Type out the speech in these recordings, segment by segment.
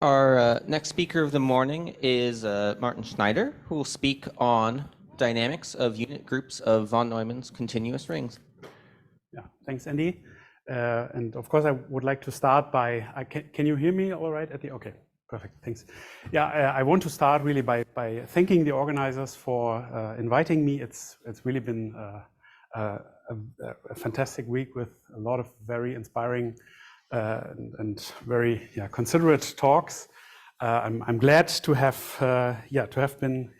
Our next speaker of the morning is Martin Schneider, who will speak on dynamics of unit groups of von Neumann's continuous rings. Yeah, thanks, Andy. And of course, I would like to start by, can you hear me all right? Okay, perfect, thanks. Yeah, I want to start really by thanking the organizers for inviting me. It's really been a fantastic week with a lot of very inspiring and very considerate talks. I'm glad to have been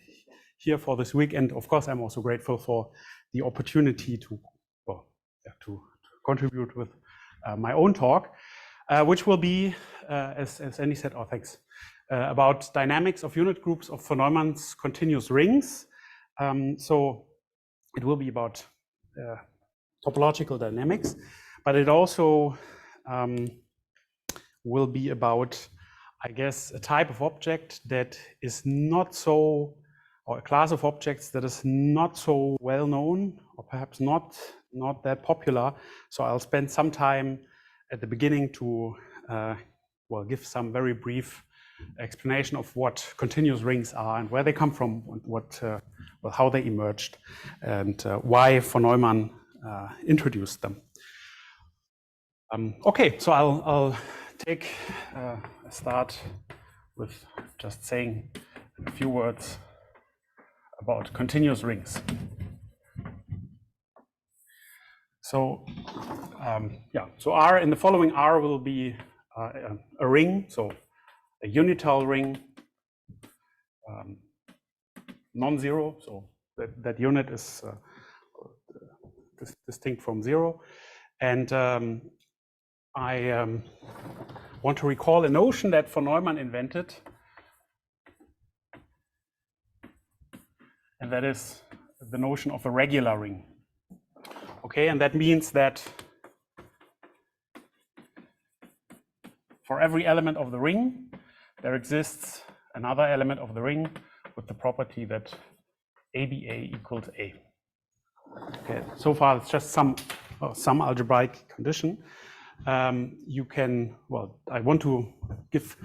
here for this week, and of course I'm also grateful for the opportunity to contribute with my own talk, which will be, as Andy said, about dynamics of unit groups of von Neumann's continuous rings. So it will be about topological dynamics, but it also will be about, I guess, a type of object that is not so, or a class of objects that is not so well known, or perhaps not that popular. So I'll spend some time at the beginning to give some very brief explanation of what continuous rings are and where they come from, and how they emerged, and why von Neumann introduced them. Okay, so I'll take a start with just saying a few words about continuous rings. So so R in the following R will be a ring, so a unital ring, non-zero, so that unit is distinct from zero. And I want to recall a notion that von Neumann invented, and that is the notion of a regular ring. Okay, and that means that for every element of the ring, there exists another element of the ring with the property that ABA equals A. Okay, so far it's just some algebraic condition. You can, I want to give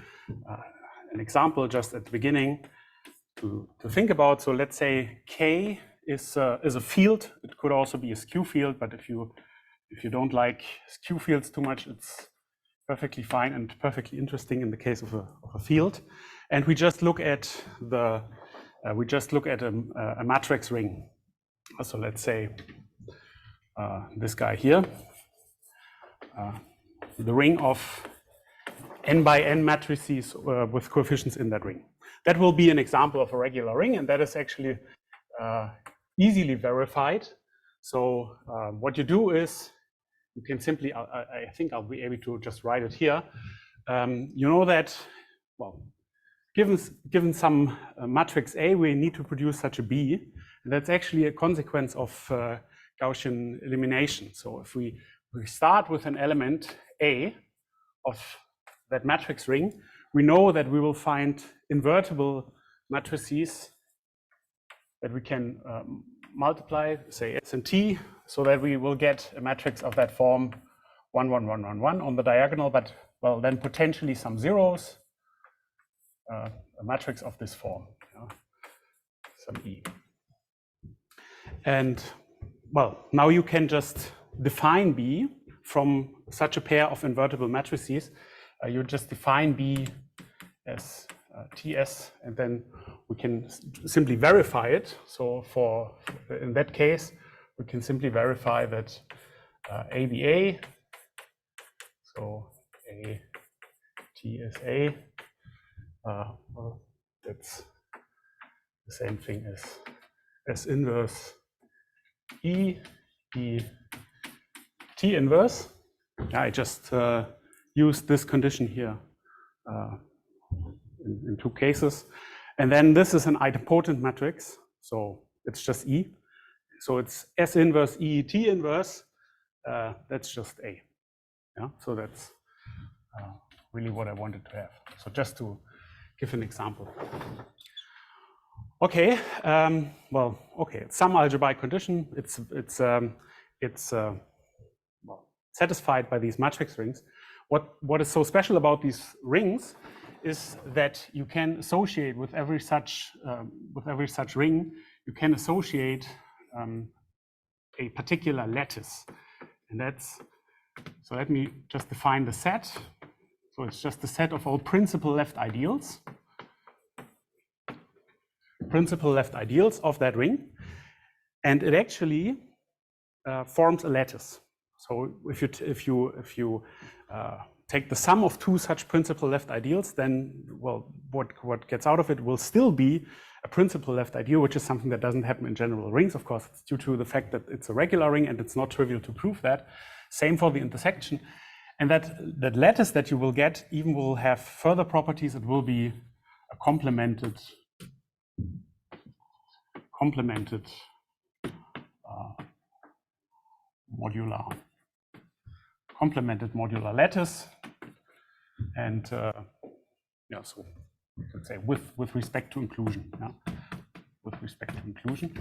an example just at the beginning to think about. So let's say K is a field. It could also be a skew field, but if you don't like skew fields too much, it's perfectly fine and perfectly interesting in the case of a field. And we just look at a matrix ring. So let's say this guy here, the ring of n by n matrices with coefficients in that ring. That will be an example of a regular ring, and that is actually easily verified. So what you do is you can simply, I think I'll be able to just write it here. You know that, given some matrix A, we need to produce such a B, and that's actually a consequence of Gaussian elimination. So if we start with an element A of that matrix ring, we know that we will find invertible matrices that we can multiply, say S and T, so that we will get a matrix of that form 1, 1, 1, 1, 1 on the diagonal, but then potentially some zeros, a matrix of this form, some E. And now you can just define B from such a pair of invertible matrices. You just define B as TS, and then we can simply verify it. So in that case, we can simply verify that ABA, so A TSA, that's the same thing as S inverse E T inverse. I just used this condition here in two cases. And then this is an idempotent matrix, so it's just E. So it's S inverse E T inverse, that's just A. Yeah, so that's really what I wanted to have. So just to give an example. Okay, it's some algebraic condition. It's satisfied by these matrix rings. What is so special about these rings is that you can associate with every such ring, you can associate a particular lattice, and that's, so let me just define the set. So it's just the set of all principal left ideals of that ring, and it actually forms a lattice. So if you take the sum of two such principal left ideals, then, well, what gets out of it will still be a principal left ideal, which is something that doesn't happen in general rings. Of course, it's due to the fact that it's a regular ring, and it's not trivial to prove that. Same for the intersection. And that lattice that you will get even will have further properties. It will be a complemented modular lattice, and yeah, so let's say with respect to inclusion. Yeah? With respect to inclusion.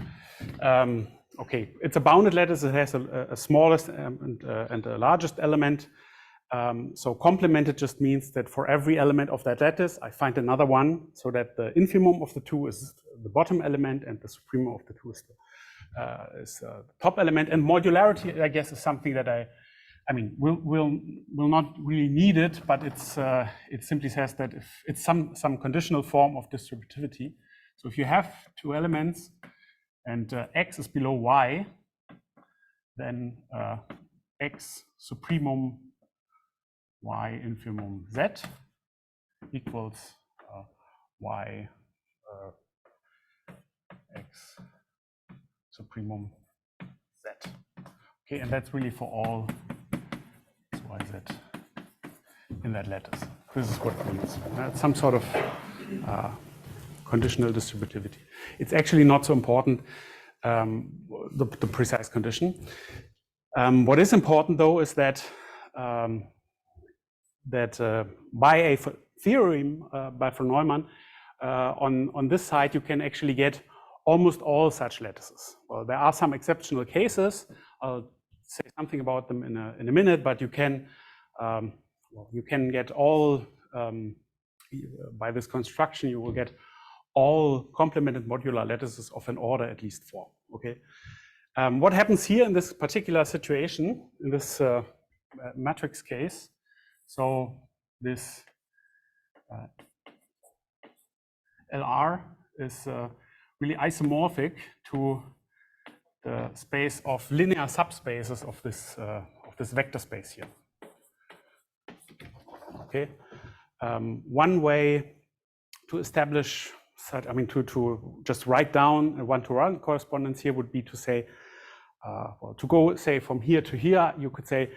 Okay, it's a bounded lattice. It has a smallest and a largest element. So complemented just means that for every element of that lattice, I find another one, so that the infimum of the two is the bottom element, and the supremum of the two is the top element. And modularity, I guess, is something that I mean, we'll not really need it, but it simply says that if it's some conditional form of distributivity. So if you have two elements and x is below y, then x supremum y infimum z equals y x supremum z. Okay, and that's really for all yz in that lattice. This is what it means. That's some sort of conditional distributivity. It's actually not so important, the precise condition. What is important, though, is that by a theorem by von Neumann, on this side you can actually get almost all such lattices. Well, there are some exceptional cases. I'll say something about them in a minute, but you can get all, by this construction, you will get all complemented modular lattices of an order at least 4. Okay. What happens here in this particular situation, in this matrix case? So this LR is really isomorphic to the space of linear subspaces of this vector space here. Okay. One way to establish such, I mean, to just write down a one-to-one correspondence here would be to say, well, to go, say, from here to here, you could say,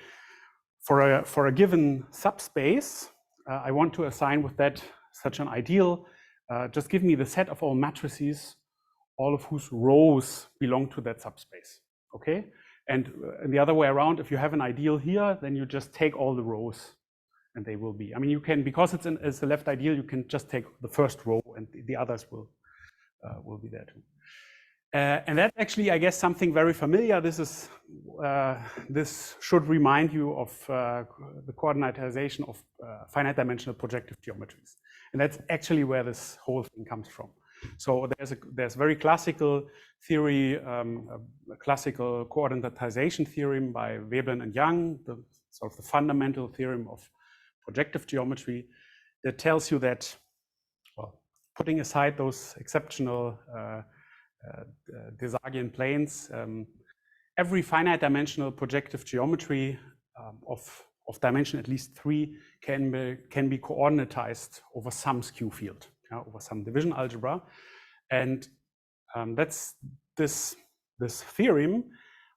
for a given subspace, I want to assign with that such an ideal. Just give me the set of all matrices, all of whose rows belong to that subspace. Okay, and the other way around, if you have an ideal here, then you just take all the rows, and they will be. I mean, you can, because it's a left ideal, you can just take the first row, and the others will be there too. And that's actually, I guess, something very familiar. This should remind you of the coordinatization of finite dimensional projective geometries, and that's actually where this whole thing comes from. So there's very classical theory, a classical coordinatization theorem by Veblen and Young, the sort of the fundamental theorem of projective geometry, that tells you that, well, putting aside those exceptional Desarguian planes, every finite dimensional projective geometry of dimension at least 3 can be coordinatized over some skew field, over some division algebra, and that's this theorem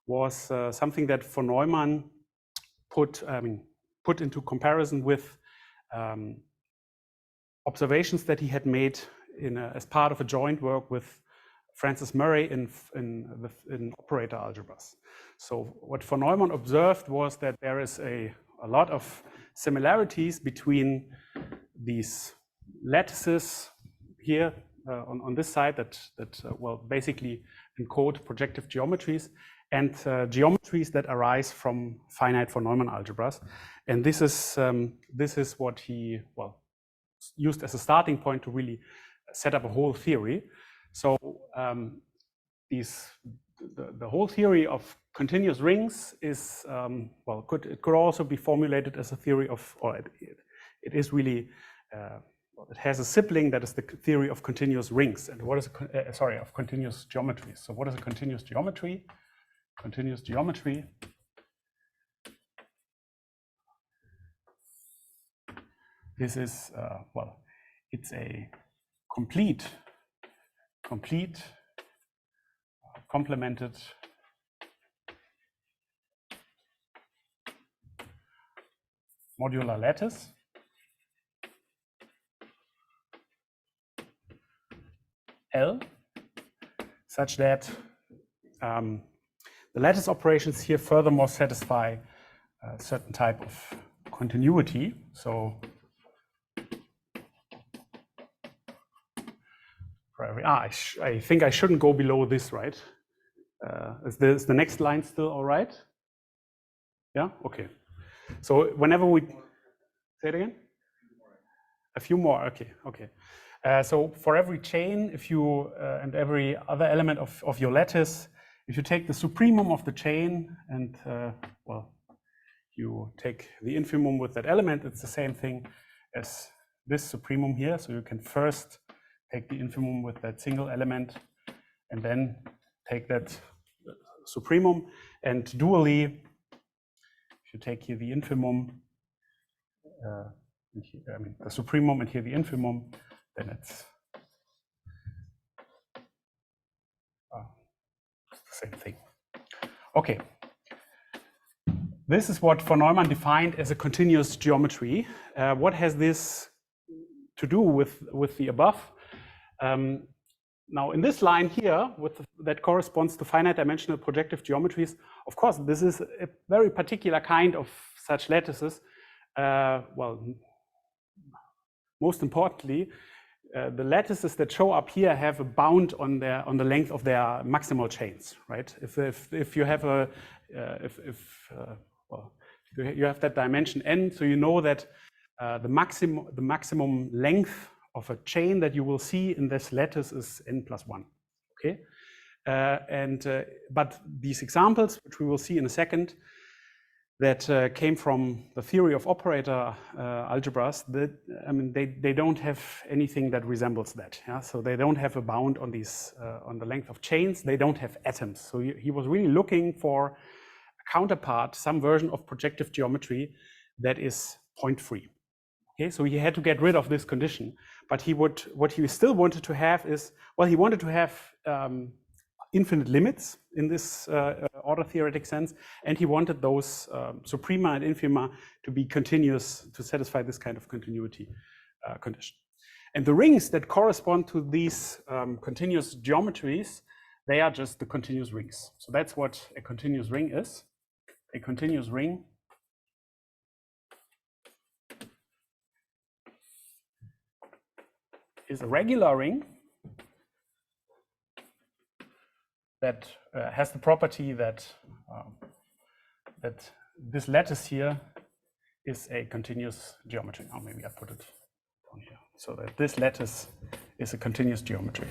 was something that von Neumann put into comparison with observations that he had made as part of a joint work with Francis Murray in operator algebras. So what von Neumann observed was that there is a lot of similarities between these lattices here on this side that well, basically encode projective geometries, and geometries that arise from finite von Neumann algebras. And this is what he, well, used as a starting point to really set up a whole theory. So the whole theory of continuous rings is, well, it could also be formulated as a theory of, or it is really, well, it has a sibling that is the theory of continuous rings. And what is of continuous geometry. So what is a continuous geometry? Continuous geometry this is, well, it's a complete complemented modular lattice L, such that the lattice operations here furthermore satisfy a certain type of continuity. So for every, I think I shouldn't go below this, right? Is the next line still all right? Yeah, okay. So whenever we, say it again? A few more, okay, okay. So for every chain, if you, and every other element of your lattice, if you take the supremum of the chain and, well, you take the infimum with that element, it's the same thing as this supremum here. So you can first take the infimum with that single element and then take that supremum, and dually, if you take here the infimum, I mean the supremum and here the infimum, then it's the same thing. Okay. This is what von Neumann defined as a continuous geometry. What has this to do with the above? Now in this line here, that corresponds to finite dimensional projective geometries, of course, this is a very particular kind of such lattices. Well, most importantly, the lattices that show up here have a bound on the length of their maximal chains, right? If you have a well, you have that dimension n, so you know that the maximum length of a chain that you will see in this lattice is n+1. Okay, but these examples, which we will see in a second, that came from the theory of operator algebras, that, I mean, they don't have anything that resembles that. Yeah? So they don't have a bound on these on the length of chains. They don't have atoms. So he was really looking for a counterpart, some version of projective geometry that is point-free. Okay, so he had to get rid of this condition. But what he still wanted to have is, well, he wanted to have infinite limits in this order theoretic sense, and he wanted those suprema and infima to be continuous to satisfy this kind of continuity condition. And the rings that correspond to these continuous geometries, they are just the continuous rings. So that's what a continuous ring is. A continuous ring is a regular ring that has the property that that this lattice here is a continuous geometry. Now maybe I put it down here, so that this lattice is a continuous geometry.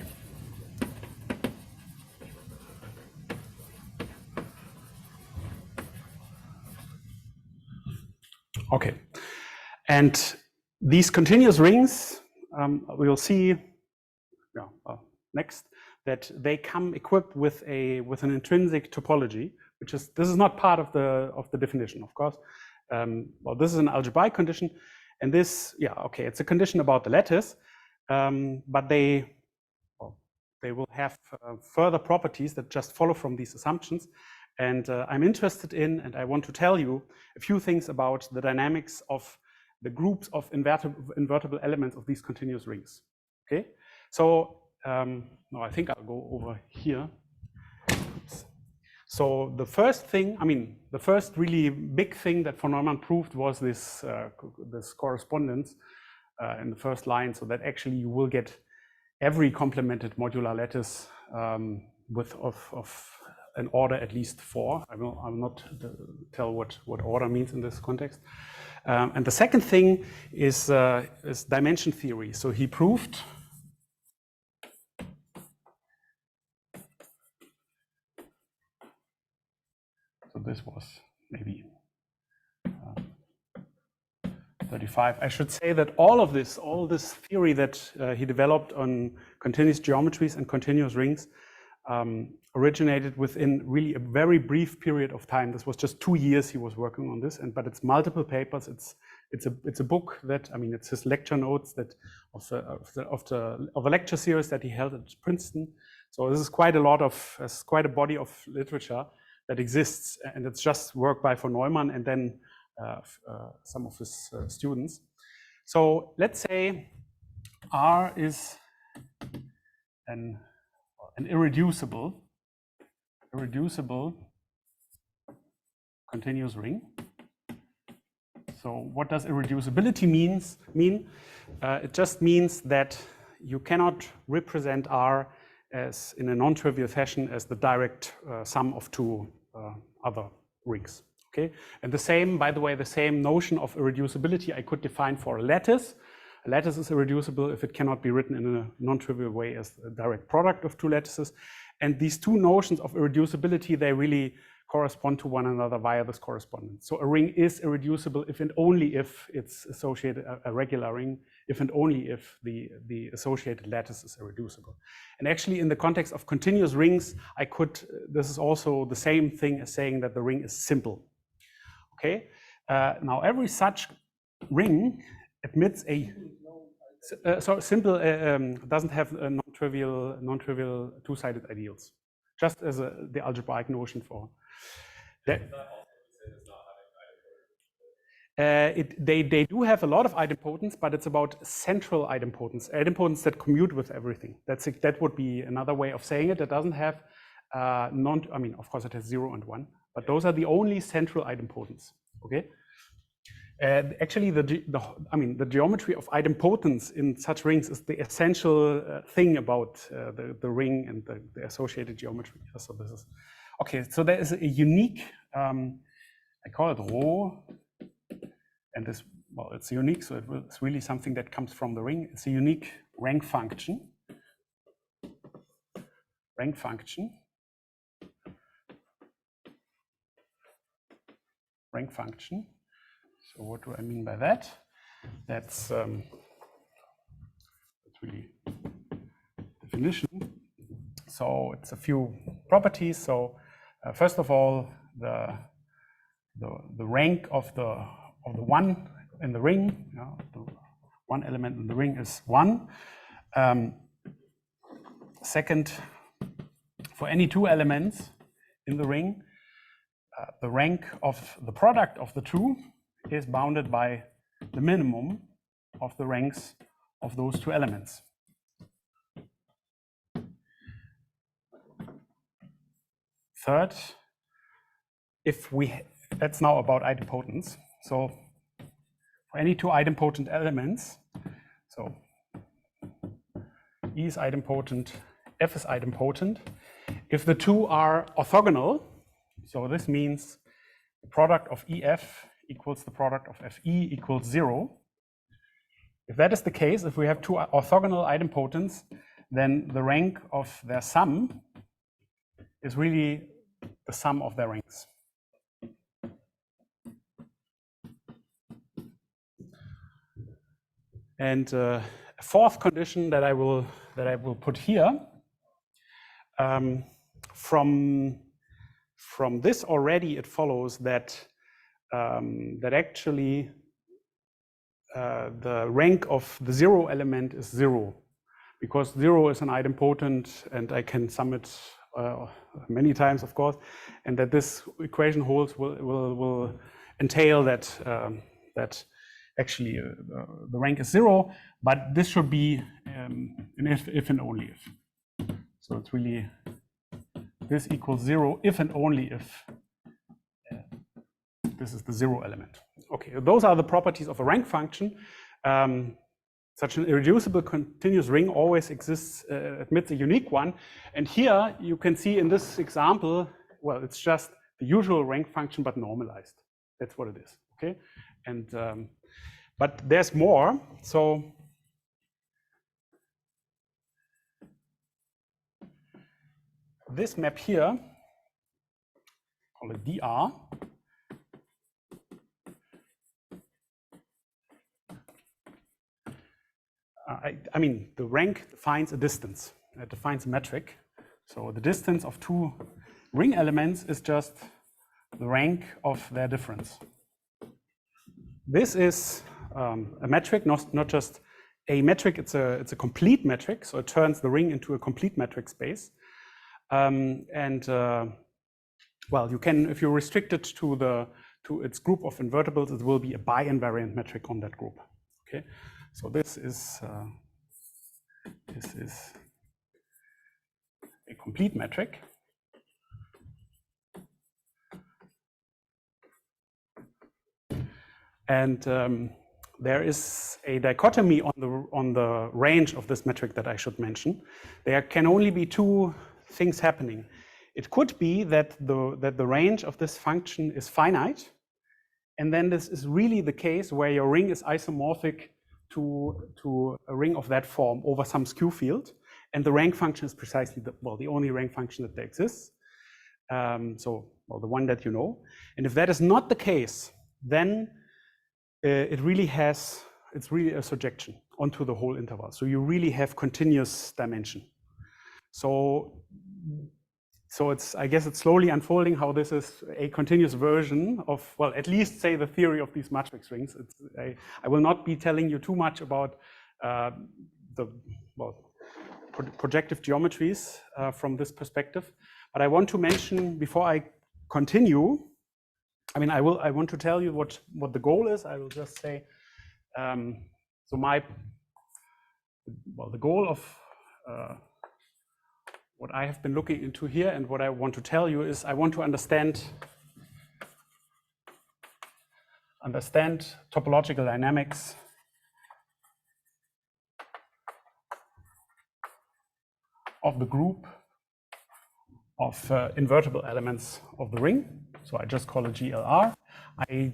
Okay, and these continuous rings, we will see next, that they come equipped with an intrinsic topology, which is, this is not part of the definition, of course. Well, this is an algebraic condition, and this, yeah, okay, it's a condition about the lattice, but they will have further properties that just follow from these assumptions. And I'm interested in, and I want to tell you a few things about the dynamics of the groups of invertible elements of these continuous rings. Okay, so no, I think I'll go over here. Oops. So the first thing, I mean, the first really big thing that von Neumann proved was this this correspondence in the first line, so that actually you will get every complemented modular lattice with of an order at least 4. I will not tell what order means in this context. And the second thing is dimension theory. So he proved so this was maybe 35. I should say that all this theory that he developed on continuous geometries and continuous rings originated within really a very brief period of time. This was just 2 years he was working on this, but it's multiple papers. It's a book that, I mean, it's his lecture notes that of a lecture series that he held at Princeton. So this is quite a body of literature that exists, and it's just work by von Neumann and then some of his students. So let's say R is an irreducible continuous ring. So what does irreducibility mean? It just means that you cannot represent R as in a non-trivial fashion as the direct sum of two other rings. Okay, and the same, by the way, the same notion of irreducibility I could define for a lattice. A lattice is irreducible if it cannot be written in a non-trivial way as a direct product of two lattices. And these two notions of irreducibility, they really correspond to one another via this correspondence. So a ring is irreducible if and only if it's associated, a regular ring, if and only if the associated lattice is irreducible. And actually in the context of continuous rings, this is also the same thing as saying that the ring is simple. Okay, now every such ring admits a so simple doesn't have a non-trivial two-sided ideals, just as the algebraic notion for that. They do have a lot of idempotents, but it's about central idempotents that commute with everything. That would be another way of saying it. It doesn't have I mean, of course, it has 0 and 1. But those are the only central idempotents. Okay. Actually, the geometry of idempotents in such rings is the essential thing about the ring and the associated geometry. So this is okay. So there is a unique. I call it rho, and this, well, it's unique. So it's really something that comes from the ring. It's a unique rank function. Rank function. Rank function. So what do I mean by that? That's really definition. So it's a few properties. So first of all, the rank of the one in the ring, the one element in the ring is 1. Second, for any two elements in the ring, the rank of the product of the two is bounded by the minimum of the ranks of those two elements. Third, that's now about idempotents. So for any two idempotent elements, so E is idempotent, F is idempotent. If the two are orthogonal, so this means the product of EF equals the product of FE equals 0. If that is the case, if we have two orthogonal idempotents, then the rank of their sum is really the sum of their ranks. And a fourth condition that I will put here, from this already it follows that actually the rank of the 0 element is 0, because 0 is an idempotent, and I can sum it many times, of course, and that this equation holds will entail that actually the rank is 0, but this should be an if and only if. So it's really this equals 0 if and only if this is the 0 element. Okay, those are the properties of a rank function. Such an irreducible continuous ring always admits a unique one. And here you can see in this example, well, it's just the usual rank function but normalized. That's what it is. Okay, And but there's more. So this map here, call it dr. I mean, the rank defines a distance. It defines a metric. So the distance of two ring elements is just the rank of their difference. This is a metric, not just a metric. It's a complete metric. So it turns the ring into a complete metric space. Well, you can, if you restrict it to its group of invertibles, it will be a bi-invariant metric on that group. Okay, so this is a complete metric. And there is a dichotomy on the range of this metric that I should mention. There can only be two things happening. It could be that the range of this function is finite, and then this is really the case where your ring is isomorphic to a ring of that form over some skew field, and the rank function is precisely the only rank function that there exists. The one that you know. And if that is not the case, then it's really a surjection onto the whole interval. So you really have continuous dimension. So I guess it's slowly unfolding how this is a continuous version of, well, at least say the theory of these matrix rings. I will not be telling you too much about projective geometries from this perspective, but I want to mention before I continue. I mean, I want to tell you what the goal is. I will just say, the goal of what I have been looking into here and what I want to tell you is I want to understand topological dynamics of the group of invertible elements of the ring. So I just call it GLR. I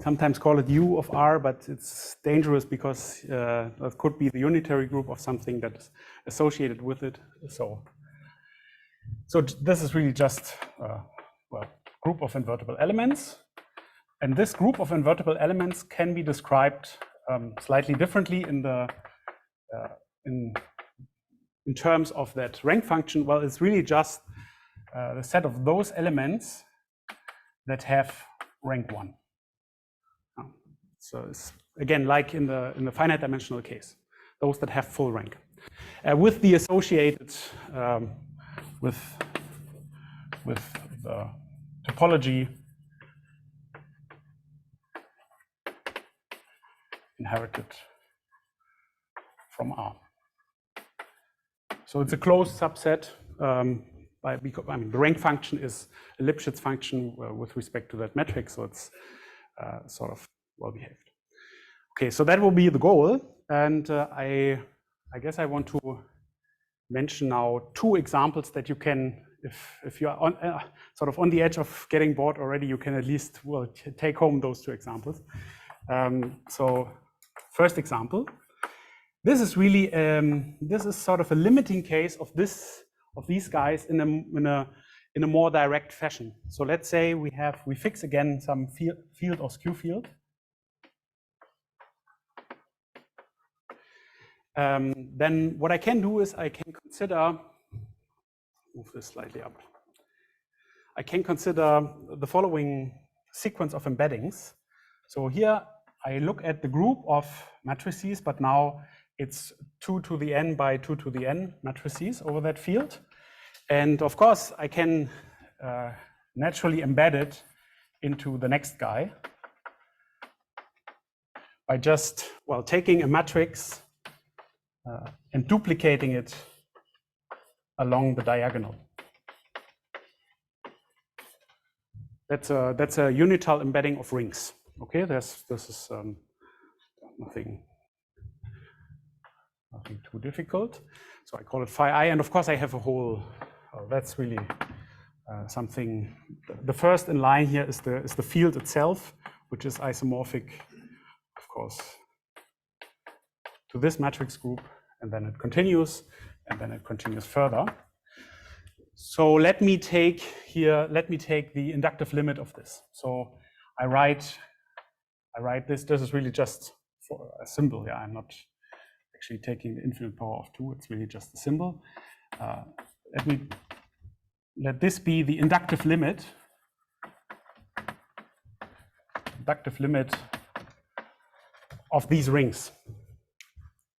sometimes call it U of R, but it's dangerous because that could be the unitary group of something that is associated with it. So this is really just a group of invertible elements. And this group of invertible elements can be described slightly differently in terms of that rank function. Well, it's really just the set of those elements that have rank 1. So it's again like in the finite dimensional case, those that have full rank, with the associated with the topology inherited from R. So it's a closed subset. Because the rank function is a Lipschitz function with respect to that metric, so it's sort of well behaved. Okay, so that will be the goal, and I guess I want to mention now two examples that you can, if you are on, sort of on the edge of getting bored already, you can at least take home those two examples. So first example, this is really this is sort of a limiting case of these guys in a more direct fashion. So let's say we fix again some field or skew field. Then what I can do is I can consider, move this slightly up. I can consider the following sequence of embeddings. So here I look at the group of matrices, but now it's 2 to the n by 2 to the n matrices over that field. And of course, I can naturally embed it into the next guy by just, taking a matrix and duplicating it along the diagonal. That's a unital embedding of rings. Okay, this is nothing too difficult. So I call it phi I, and of course I have a whole. That's really something. The first in line here is the field itself which is isomorphic, of course, to this matrix group, and then it continues, and then it continues further. So let me take the inductive limit of this. So I write this. This is really just for a symbol. Yeah, I'm not actually taking the infinite power of 2. It's really just a symbol. Let this be the inductive limit. Inductive limit of these rings.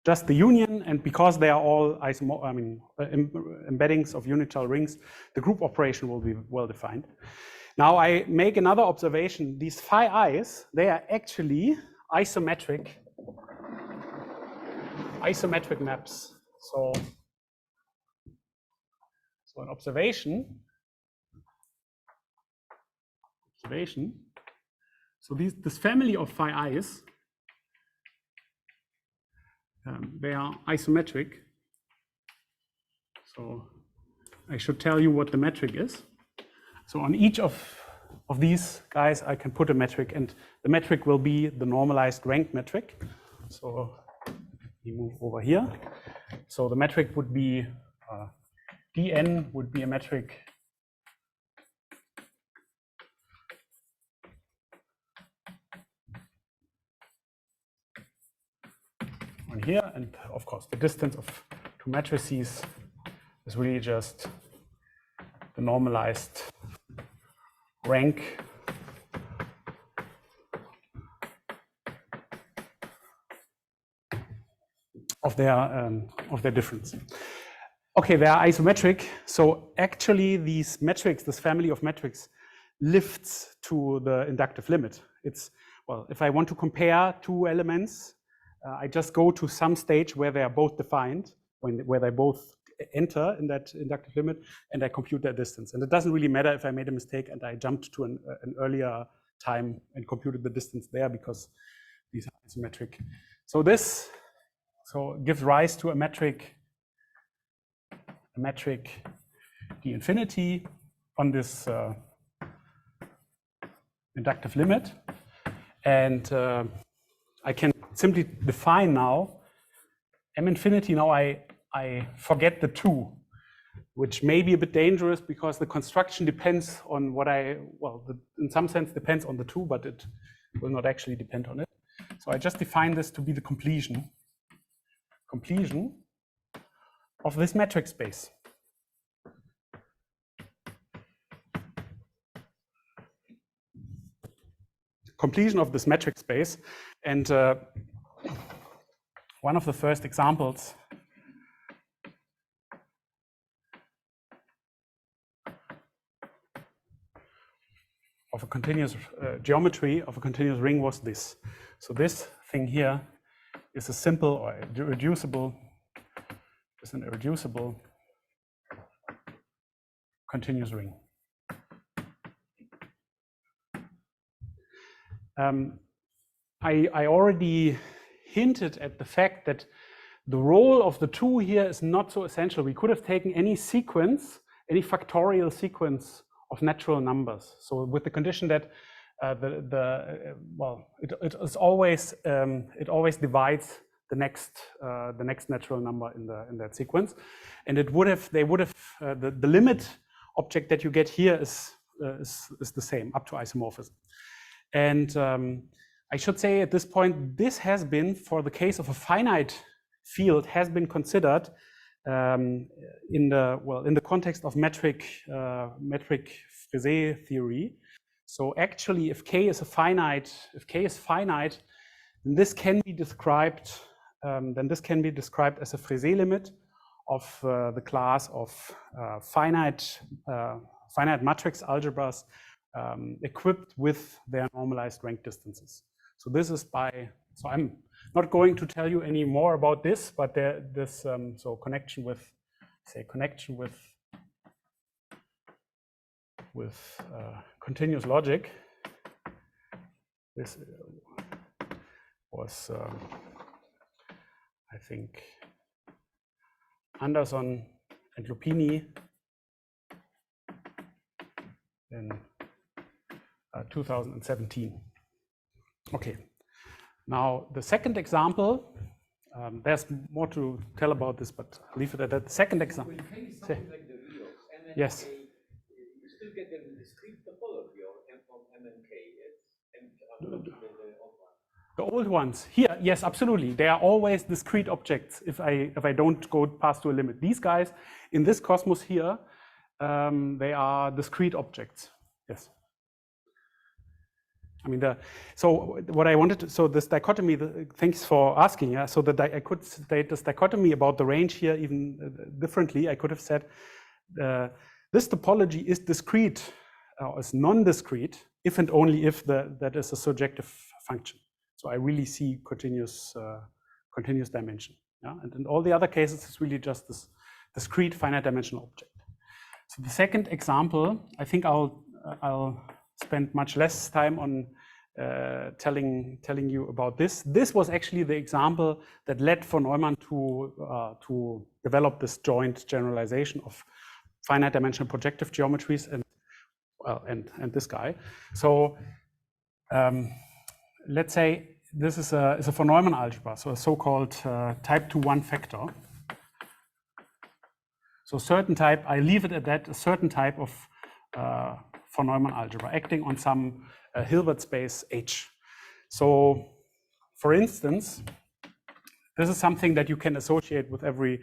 Just the union, and because they are all embeddings of unital rings, the group operation will be well defined. Now I make another observation. These phi i's, they are actually isometric maps. So an observation. So this family of phi i's, they are isometric. So I should tell you what the metric is. So on each of these guys, I can put a metric, and the metric will be the normalized ranked metric. So we move over here. So the metric would be dn would be a metric on here, and of course the distance of two matrices is really just the normalized rank of their difference. Okay, they are isometric. So actually, these metrics, this family of metrics, lifts to the inductive limit. It's, well, if I want to compare two elements, I just go to some stage where they are both defined, where they both enter in that inductive limit, and I compute their distance. And it doesn't really matter if I made a mistake and I jumped to an earlier time and computed the distance there, because these are isometric. So this gives rise to a metric d infinity on this inductive limit. And I can simply define now m infinity. Now I forget the 2, which may be a bit dangerous because the construction depends on what in some sense depends on the 2, but it will not actually depend on it. So I just define this to be the completion of this metric space. Completion of this metric space. And one of the first examples of a continuous geometry of a continuous ring was this. So this thing here is a simple or irreducible continuous ring. I already hinted at the fact that the role of the 2 here is not so essential. We could have taken any sequence, any factorial sequence of natural numbers. So with the condition that it always divides the next natural number in that sequence, and the limit object that you get here is the same up to isomorphism. And I should say at this point, this has been, for the case of a finite field, has been considered in the context of metric Frise theory. So actually, if K is finite, then this can be described as a Frise limit of the class of finite matrix algebras equipped with their normalized rank distances. So this is so I'm not going to tell you any more about this, but connection with continuous logic. This was, I think, Anderson and Lupini in 2017. Okay, now the second example, there's more to tell about this, but I'll leave it at that. The second example. Something like the reals, MNK, Yes. you still get the discrete topology of MNK, yes? And the old one. The old ones here, yes, absolutely. They are always discrete objects if I don't go past to a limit. These guys in this cosmos here, they are discrete objects. Yes. I mean, so what I wanted to, so this dichotomy, thanks for asking. Yeah? So I could state this dichotomy about the range here even differently. I could have said this topology is discrete or is non-discrete if and only if that is a surjective function. So I really see continuous dimension. Yeah? And in all the other cases, it's really just this discrete finite dimensional object. So the second example, I think I'll spend much less time on telling you about this. This was actually the example that led von Neumann to develop this joint generalization of finite dimensional projective geometries and this guy. So let's say this is a von Neumann algebra, so a so-called type 2-1 factor. So certain type, I leave it at that, a certain type of von Neumann algebra acting on some Hilbert space H. So for instance, this is something that you can associate with every,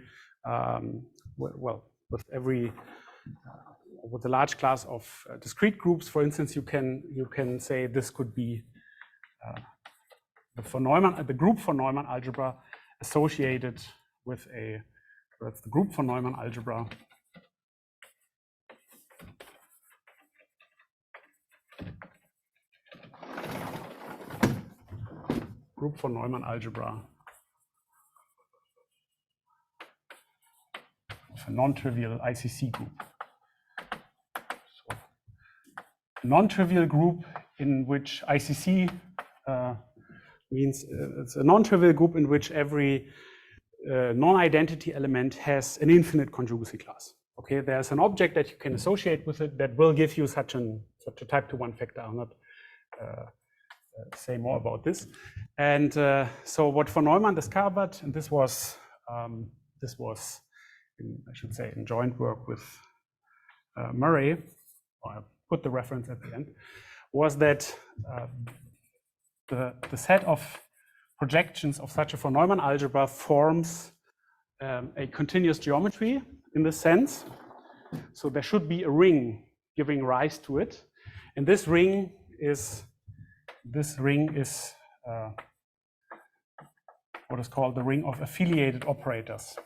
with a large class of discrete groups. For instance, you can say this could be the group von Neumann algebra associated with that's the group von Neumann algebra of a non-trivial ICC group. So, a non-trivial group in which ICC means it's a non-trivial group in which every non-identity element has an infinite conjugacy class. Okay, there's an object that you can associate with it that will give you such a type 2-1 factor. I'll not say more about this. And so what von Neumann discovered, and this was I should say in joint work with Murray, or I put the reference at the end, was that the set of projections of such a von Neumann algebra forms a continuous geometry in this sense. So there should be a ring giving rise to it, and this ring is what is called the ring of affiliated operators.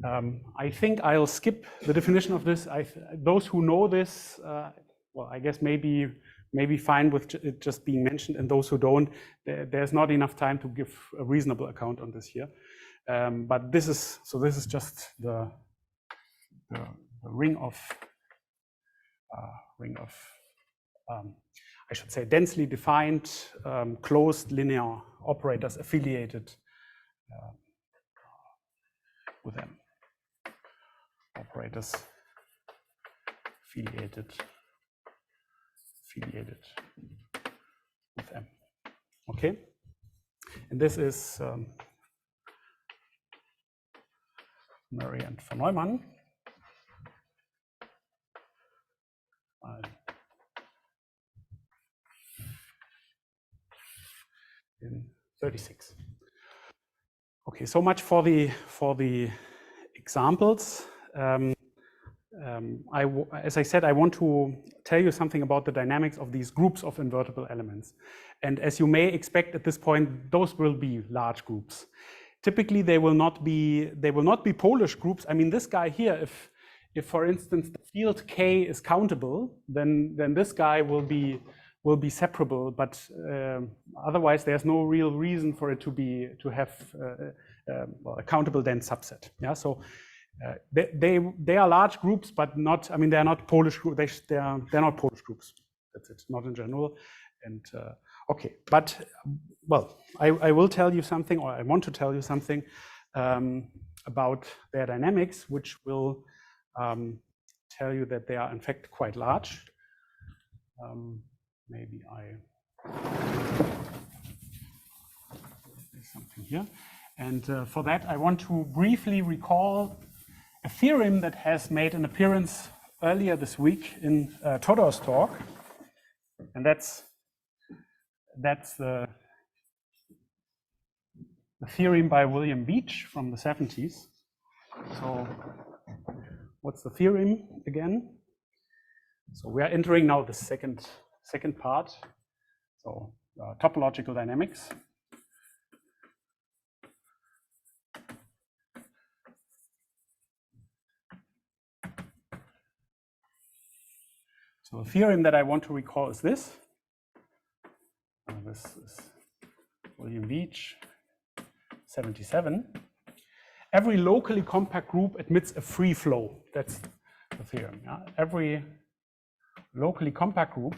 I think I'll skip the definition of this. Those who know this, well, I guess maybe fine with it just being mentioned, and those who don't, there's not enough time to give a reasonable account on this here. But this is just the ring of I should say densely defined closed linear operators affiliated with them. Operators affiliated with M. Okay, and this is Murray and von Neumann. In 36. Okay, so much for the examples. As I said, I want to tell you something about the dynamics of these groups of invertible elements. And as you may expect at this point, those will be large groups. Typically, they will not be Polish groups. I mean, this guy here, if for instance the field K is countable, then this guy will be separable. But otherwise, there's no real reason for it to have a countable dense subset. Yeah, so. They are large groups, but not. I mean, they are not Polish groups. They're not Polish groups. That's it. Not in general. And okay, but well, I will tell you something, or I want to tell you something about their dynamics, which will tell you that they are in fact quite large. Maybe I. something here. And for that, I want to briefly recall a theorem that has made an appearance earlier this week in Todor's talk. And that's the theorem by William Veitch from the 70s. So what's the theorem again? So we are entering now the second part. So topological dynamics. So the theorem that I want to recall is this. This is William Veitch, 77. Every locally compact group admits a free flow. That's the theorem. Yeah? Every locally compact group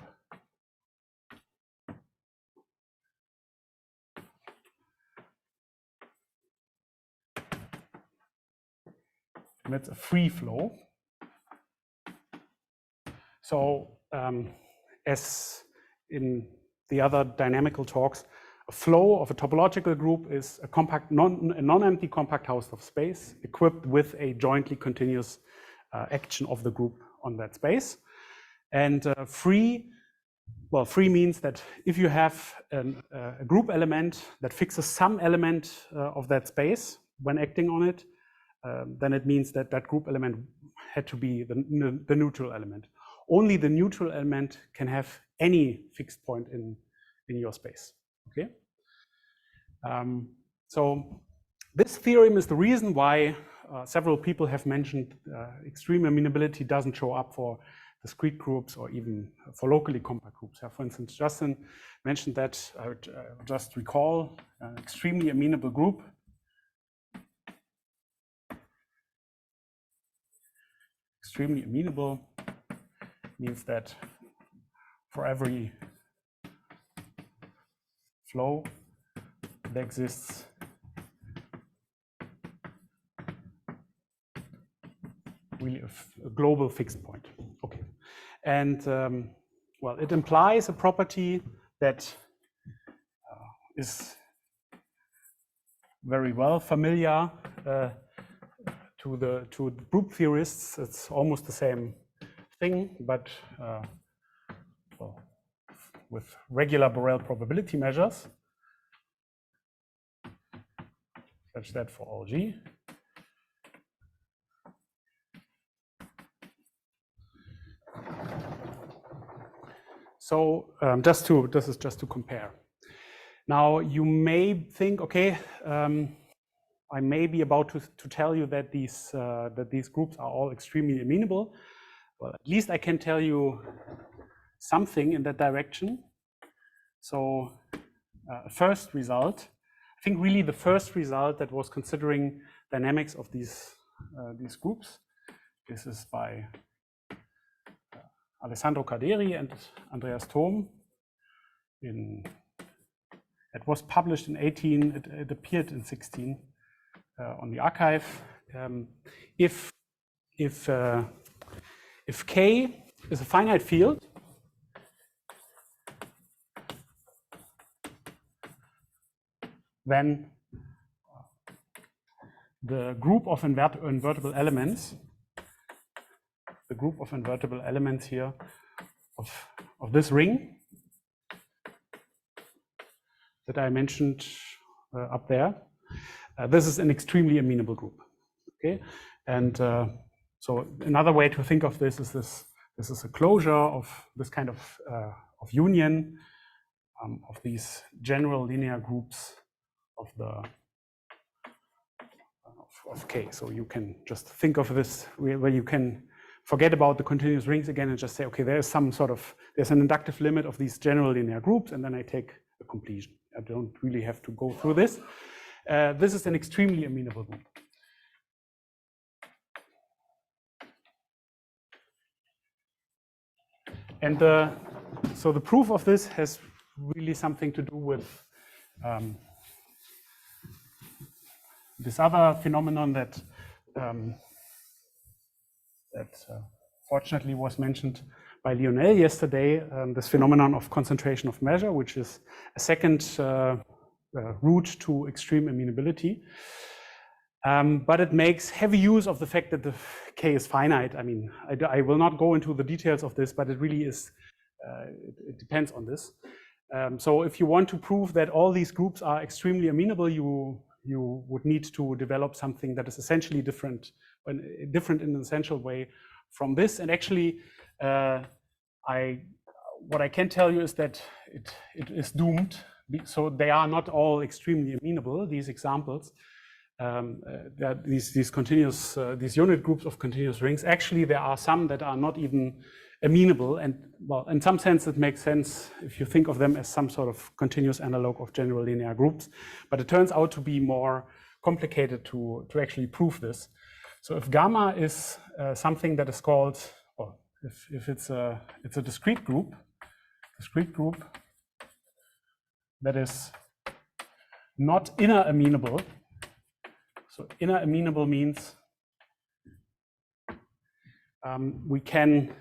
admits a free flow. So as in the other dynamical talks, a flow of a topological group is a compact, non-empty compact house of space equipped with a jointly continuous action of the group on that space. And free means that if you have a group element that fixes some element of that space when acting on it, then it means that that group element had to be the neutral element. Only the neutral element can have any fixed point in your space. Okay. So this theorem is the reason why several people have mentioned extreme amenability doesn't show up for discrete groups or even for locally compact groups. For instance, Justin mentioned that. I would just recall an extremely amenable group. Extremely amenable means that for every flow that exists really a global fixed point. Okay, and well, it implies a property that is very well familiar to the group theorists. It's almost the same thing, but well, with regular Borel probability measures, such that for all G, so this is just to compare. Now you may think, okay, I may be about to tell you that these groups are all extremely amenable. Well, at least I can tell you something in that direction. So first result, I think really the first result that was considering dynamics of these groups. This is by Alessandro Carderi and Andreas Thom. It was published in 18, it appeared in 16 on the archive. If K is a finite field, then the group of invertible elements, here of this ring that I mentioned up there, this is an extremely amenable group. Okay, and so another way to think of this is a closure of this kind of union of these general linear groups of K. So you can just think of this where you can forget about the continuous rings again and just say, okay, there's an inductive limit of these general linear groups, and then I take a completion. I don't really have to go through this. This is an extremely amenable group. And so the proof of this has really something to do with this other phenomenon that fortunately was mentioned by Lionel yesterday, this phenomenon of concentration of measure, which is a second route to extreme amenability. But it makes heavy use of the fact that the K is finite. I mean, I will not go into the details of this, but it really is, it depends on this. So if you want to prove that all these groups are extremely amenable, you would need to develop something that is essentially different in an essential way from this. And actually, what I can tell you is that it is doomed. So they are not all extremely amenable, these examples. These continuous, these unit groups of continuous rings. Actually, there are some that are not even amenable, and well, in some sense, it makes sense if you think of them as some sort of continuous analog of general linear groups. But it turns out to be more complicated to actually prove this. So if gamma is something that is called, or if it's a discrete group that is not inner amenable. So inner amenable means we can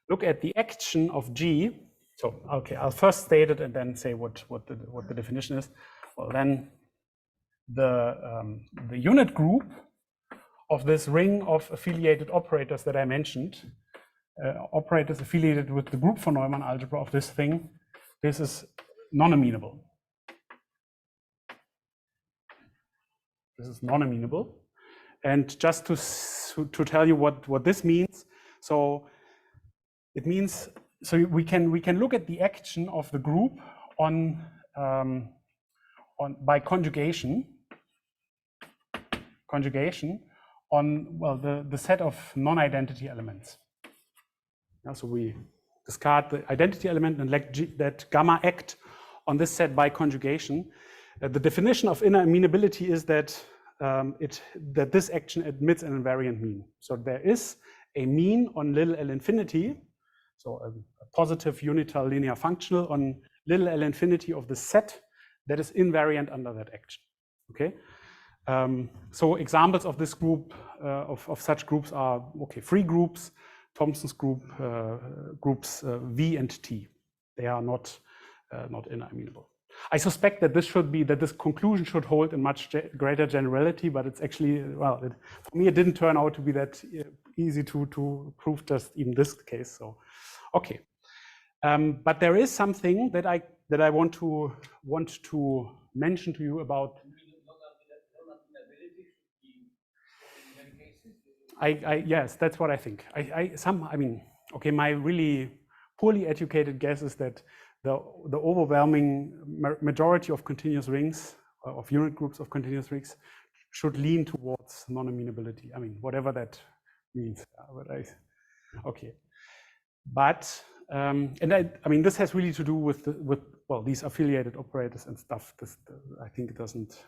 look at the action of G. So okay, I'll first state it and then say what the definition is. Well, then the unit group of this ring of affiliated operators that I mentioned, operators affiliated with the group von Neumann algebra of this thing, this is non-amenable. This is non-amenable. And just to tell you what this means, so it means, so we can look at the action of the group by conjugation on, well, the set of non-identity elements. Yeah, so we discard the identity element and let that gamma act on this set by conjugation. The definition of inner amenability is that that this action admits an invariant mean. So there is a mean on little L infinity, so a positive unital linear functional on little L infinity of the set that is invariant under that action. Okay. So examples of this group, of such groups are, okay, free groups, Thompson's group, groups V and T. They are not inner amenable. I suspect that this conclusion should hold in much greater generality, but it's actually, well, for me, it didn't turn out to be that easy to prove just even this case. So, okay. But there is something that I want to mention to you about. Yes, that's what I think. I mean, okay, my really poorly educated guess is that the overwhelming majority of continuous rings, of unit groups of continuous rings, should lean towards non-amenability. I mean, whatever that means. Okay, but and I mean, this has really to do with well, these affiliated operators and stuff. I think it doesn't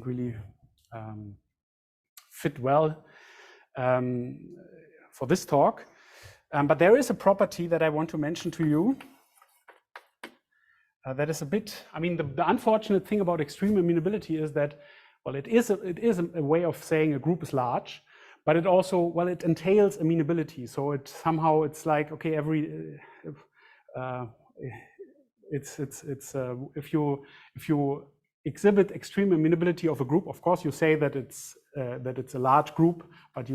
really fit well for this talk. But there is a property that I want to mention to you that is a bit, I mean, the unfortunate thing about extreme amenability is that, well, it is a way of saying a group is large, but it also, well, it entails amenability. So it's like, okay, if you exhibit extreme amenability of a group, of course you say that it's a large group, but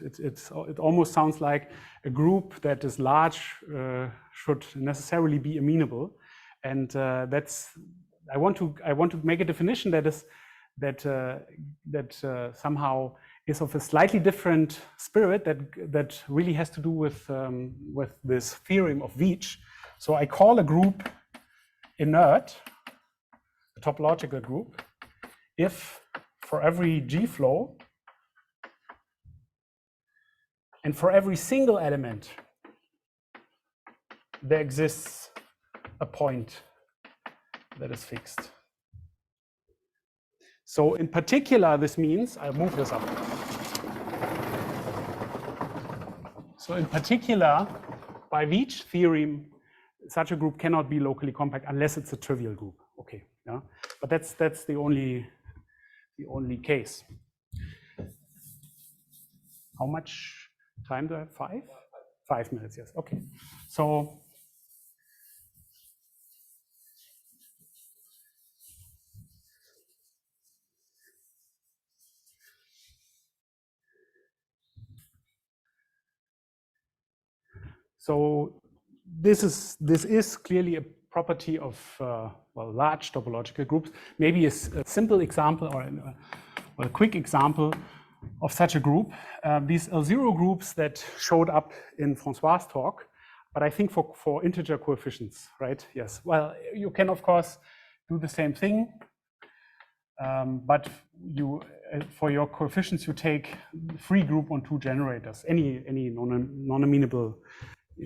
it almost sounds like a group that is large should necessarily be amenable, and I want to make a definition that somehow is of a slightly different spirit that really has to do with this theorem of Veach. So I call a group inert, a topological group, if for every G flow and for every single element there exists a point that is fixed. So in particular, this means, I'll move this up. So in particular, by Veach theorem, such a group cannot be locally compact unless it's a trivial group. Okay, yeah, but that's the only case. How much time do I have? 5 minutes, yes. Okay. So So this is clearly a property of well, large topological groups. Maybe a simple example or a quick example of such a group. These L0 groups that showed up in François' talk, but I think for integer coefficients, right? Yes. Well, you can of course do the same thing, but you for your coefficients you take free group on two generators, any non-amenable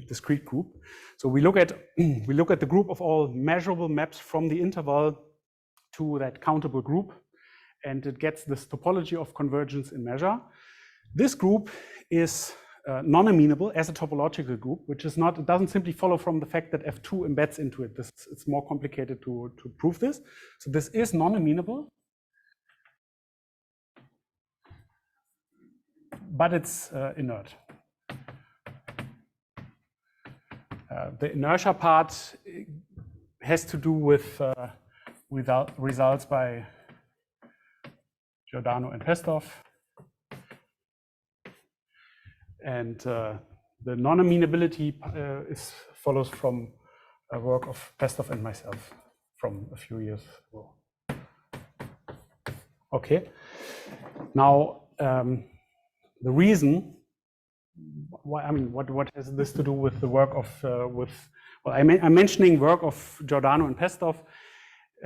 discrete group. So we look at the group of all measurable maps from the interval to that countable group, and it gets this topology of convergence in measure. This group is non-amenable as a topological group, which is not, it doesn't simply follow from the fact that F2 embeds into it. It's more complicated to prove this. So this is non-amenable, but it's inert. The inertia part has to do with results by Giordano and Pestov. And the non-amenability follows from a work of Pestov and myself from a few years ago. Okay. Now, the reason why, I mean, what has this to do with the work of, well, I'm mentioning work of Giordano and Pestov,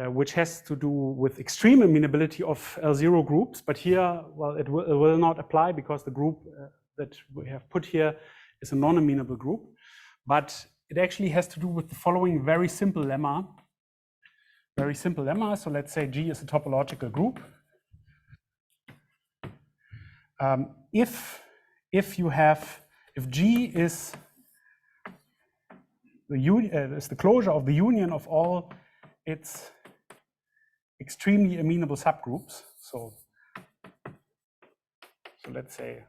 which has to do with extreme amenability of L0 groups, but here, well, it will not apply because the group that we have put here is a non-amenable group, but it actually has to do with the following very simple lemma. Very simple lemma. So let's say G is a topological group. If G is the closure of the union of all its extremely amenable subgroups, so let's say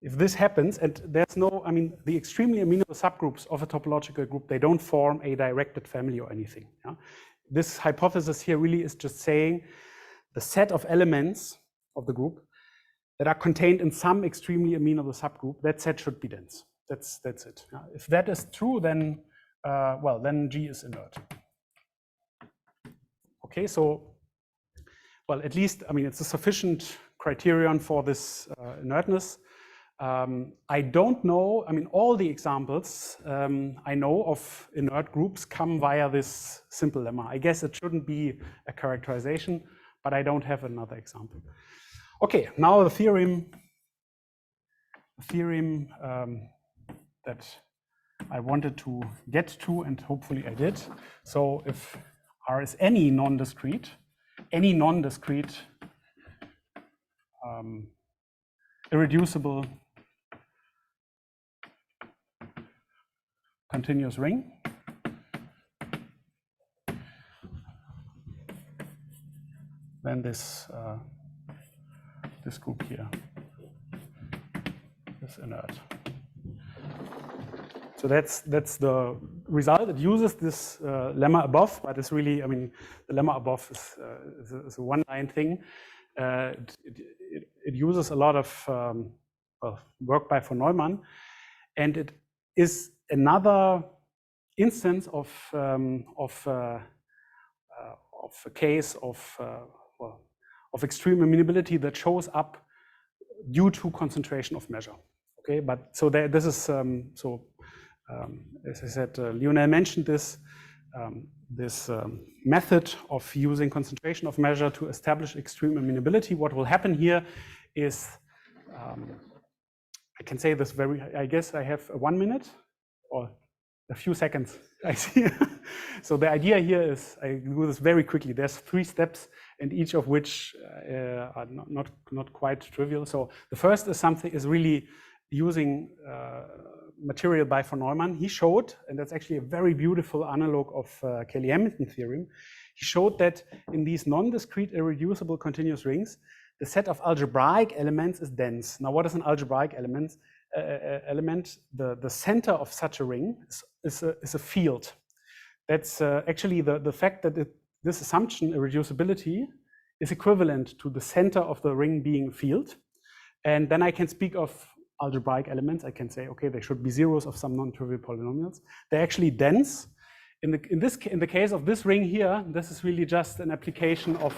if this happens, and there's no, I mean, the extremely amenable subgroups of a topological group, they don't form a directed family or anything. Yeah? This hypothesis here really is just saying the set of elements of the group that are contained in some extremely amenable subgroup, that set should be dense. That's it. Yeah? If that is true, then, well, then G is inert. Okay, so, well, at least, I mean, it's a sufficient criterion for this inertness. I don't know, I mean, all the examples I know of inert groups come via this simple lemma. I guess it shouldn't be a characterization, but I don't have another example. Okay, now the theorem that I wanted to get to, and hopefully I did. So if R is any non-discrete irreducible continuous ring, then this group here is inert. So that's the result. It uses this lemma above, but it's really, I mean, the lemma above is a one-line thing. It uses a lot of well, work by von Neumann, and it is another instance of a case of extreme amenability that shows up due to concentration of measure. Okay, but so this is as I said, Lionel mentioned this method of using concentration of measure to establish extreme amenability. What will happen here is I can say this I guess I have 1 minute or a few seconds, I see. So the idea here is, I do this very quickly. There's 3 steps, and each of which are not quite trivial. So the first is really using material by von Neumann. He showed, and that's actually a very beautiful analog of Cayley-Hamilton theorem. He showed that in these non-discrete irreducible continuous rings, the set of algebraic elements is dense. Now, what is an algebraic element? The center of such a ring is a field. That's actually the fact that this assumption, irreducibility, is equivalent to the center of the ring being a field. And then I can speak of algebraic elements. I can say, okay, they should be zeros of some non-trivial polynomials. They're actually dense. In the case of this ring here, this is really just an application of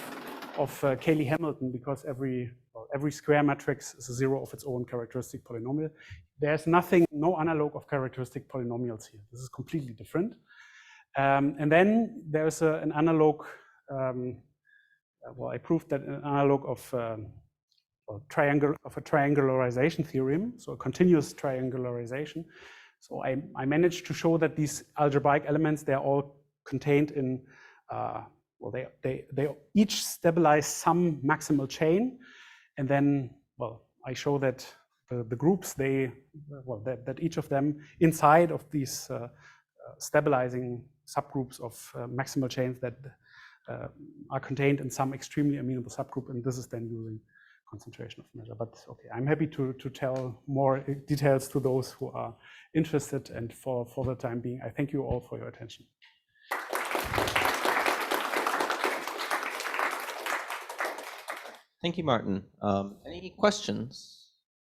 Cayley-Hamilton, because every square matrix is a zero of its own characteristic polynomial. There's no analog of characteristic polynomials here. This is completely different. And then there's an analog. Well, I proved that an analog of a triangularization theorem, so a continuous triangularization. So I managed to show that these algebraic elements, they're all contained in, well, they each stabilize some maximal chain. And then, well, I show that the groups, that each of them inside of these stabilizing subgroups of maximal chains that are contained in some extremely amenable subgroup, and this is then using concentration of measure. But okay, I'm happy to tell more details to those who are interested, and for the time being, I thank you all for your attention. Thank you, Martin. Any questions?